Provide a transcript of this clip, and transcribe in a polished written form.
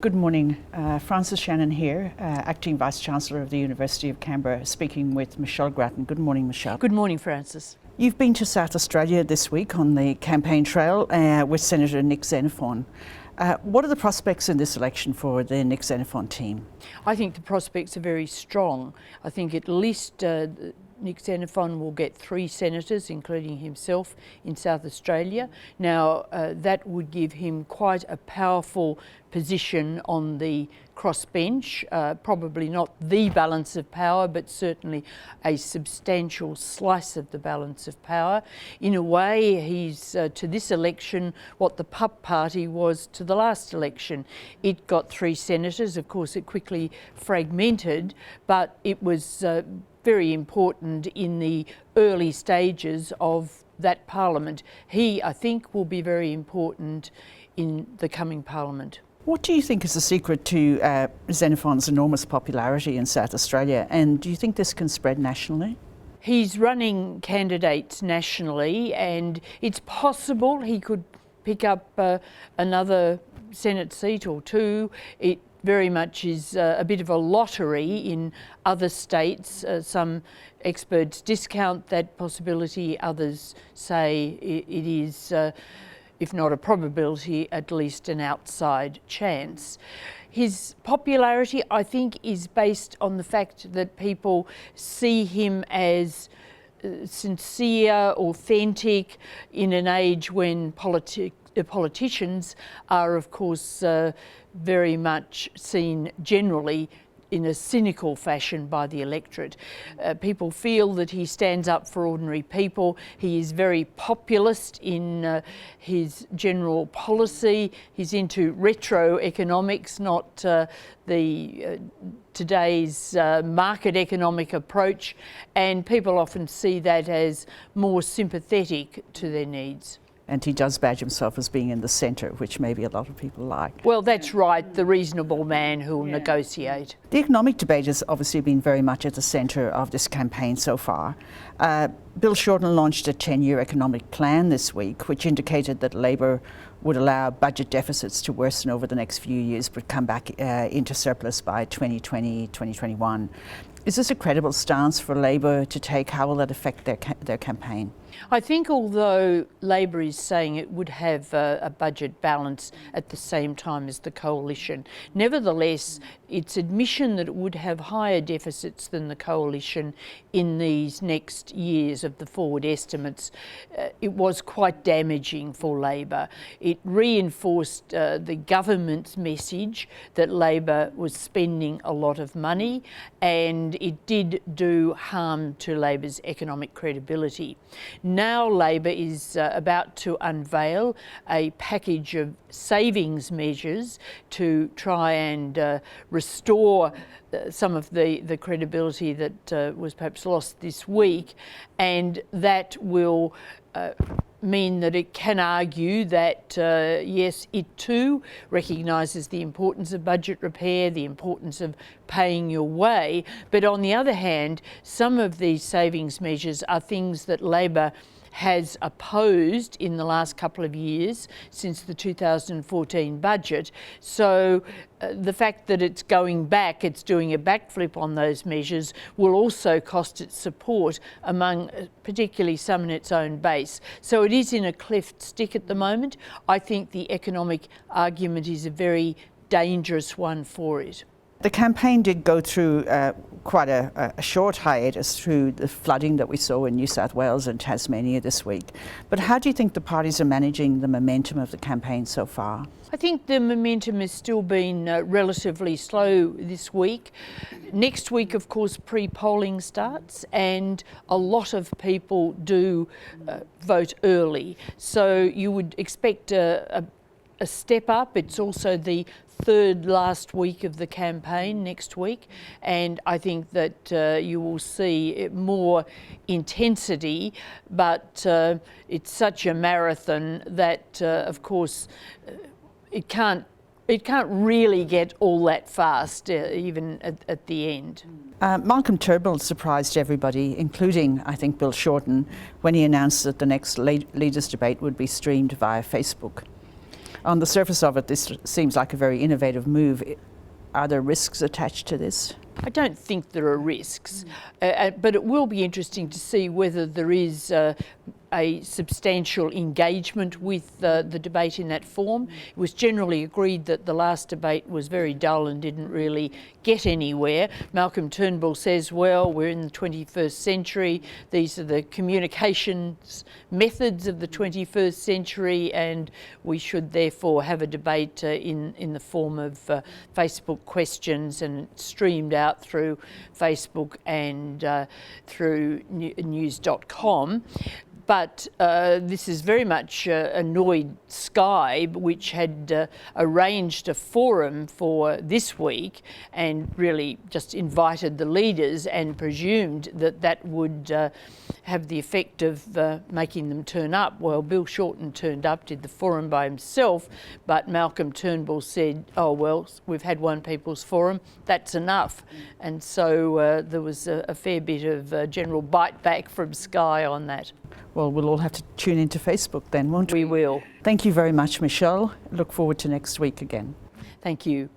Good morning. Frances Shannon here, Acting Vice-Chancellor of the University of Canberra, speaking with Michelle Grattan. Good morning, Michelle. Good morning, Frances. You've been to South Australia this week on the campaign trail with Senator Nick Xenophon. What are the prospects in this election for the Nick Xenophon team? I think the prospects are very strong. I think at least Nick Xenophon will get 3 senators, including himself, in South Australia. Now, that would give him quite a powerful position on the crossbench, probably not the balance of power, but certainly a substantial slice of the balance of power. In a way, he's to this election what the Pup Party was to the last election. It got 3 senators. Of course, it quickly fragmented, but it was very important in the early stages of that parliament. He, I think, will be very important in the coming parliament. What do you think is the secret to Xenophon's enormous popularity in South Australia, and do you think this can spread nationally? He's running candidates nationally, and it's possible he could pick up another Senate seat or 2. It very much is a bit of a lottery in other states. Some experts discount that possibility, others say it is, if not a probability, at least an outside chance. His popularity, I think, is based on the fact that people see him as sincere, authentic, in an age when politicians are, of course, very much seen generally in a cynical fashion by the electorate. People feel that he stands up for ordinary people. He is very populist in his general policy. He's into retro economics, not today's market economic approach, and people often see that as more sympathetic to their needs. And he does badge himself as being in the centre, which maybe a lot of people like. Well, that's right, the reasonable man who will negotiate. The economic debate has obviously been very much at the centre of this campaign so far. Bill Shorten launched a 10-year economic plan this week, which indicated that Labor would allow budget deficits to worsen over the next few years, but come back into surplus by 2020, 2021. Is this a credible stance for Labor to take? How will that affect their campaign? I think although Labor is saying it would have a budget balance at the same time as the Coalition, nevertheless, its admission that it would have higher deficits than the Coalition in these next years of the forward estimates, it was quite damaging for Labor. It reinforced the government's message that Labor was spending a lot of money, and it did do harm to Labor's economic credibility. Now Labor is about to unveil a package of savings measures to try and restore some of the credibility that was perhaps lost this week, and that will mean that it can argue that, yes, it too recognises the importance of budget repair, the importance of paying your way, but on the other hand, some of these savings measures are things that Labor has opposed in the last couple of years since the 2014 budget. So the fact that it's going back, it's doing a backflip on those measures, will also cost its support among particularly some in its own base. So it is in a cleft stick at the moment. I think the economic argument is a very dangerous one for it. The campaign did go through quite a short hiatus through the flooding that we saw in New South Wales and Tasmania this week. But how do you think the parties are managing the momentum of the campaign so far? I think the momentum has still been relatively slow this week. Next week, of course, pre-polling starts, and a lot of people do vote early. So you would expect a step up. It's also the 3rd last week of the campaign next week, and I think that you will see more intensity, but it's such a marathon that of course it can't really get all that fast, even at the end. Malcolm Turnbull surprised everybody, including, I think, Bill Shorten, when he announced that the next leaders' debate would be streamed via Facebook. On the surface of it, this seems like a very innovative move. Are there risks attached to this? I don't think there are risks, but it will be interesting to see whether there is a substantial engagement with the debate in that form. It was generally agreed that the last debate was very dull and didn't really get anywhere. Malcolm Turnbull says, well, we're in the 21st century, these are the communications methods of the 21st century, and we should therefore have a debate in the form of Facebook questions, and streamed out through Facebook and through news.com. But this has very much annoyed Sky, which had arranged a forum for this week and really just invited the leaders and presumed that that would have the effect of making them turn up. Well, Bill Shorten turned up, did the forum by himself, but Malcolm Turnbull said, oh, well, we've had one people's forum, that's enough. And so there was a fair bit of general bite back from Sky on that. Well, we'll all have to tune into Facebook then, won't we? We will. Thank you very much, Michelle. Look forward to next week again. Thank you.